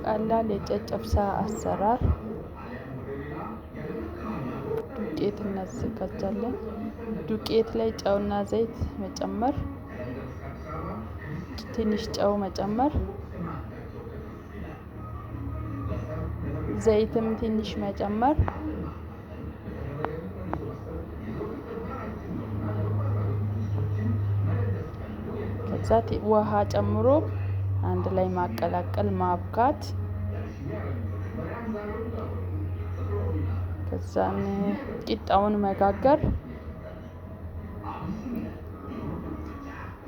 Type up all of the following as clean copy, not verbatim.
ቀላል የጨጨብሳ አሰራር ዱቄት እናዘጋጃለን። ዱቄት ላይ ጨውና ዘይት መጨመር፣ ትንሽ ጨው መጨመር፣ ዘይትም ትንሽ መጨመር፣ ከዛ ውሃ ጨምሮ አንድ ላይ ማቀላቀል ማብካት። ከዛን ቂጣውን መጋገር።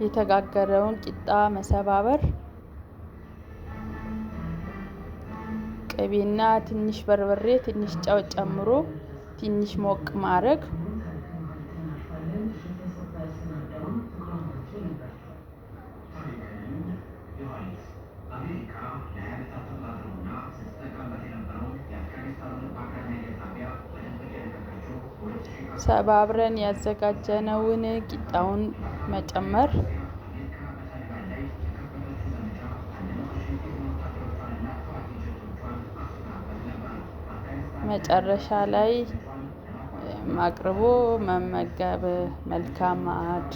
የተጋገረውን ቂጣ መሰባበር፣ ቅቤና ትንሽ በርበሬ ትንሽ ጨው ጨምሮ ትንሽ ሞቅ ማድረግ። ሰባብረን ያዘጋጀነውን ቂጣውን መጨመር። መጨረሻ ላይ አቅርቦ መመገብ። መልካም ማዕድ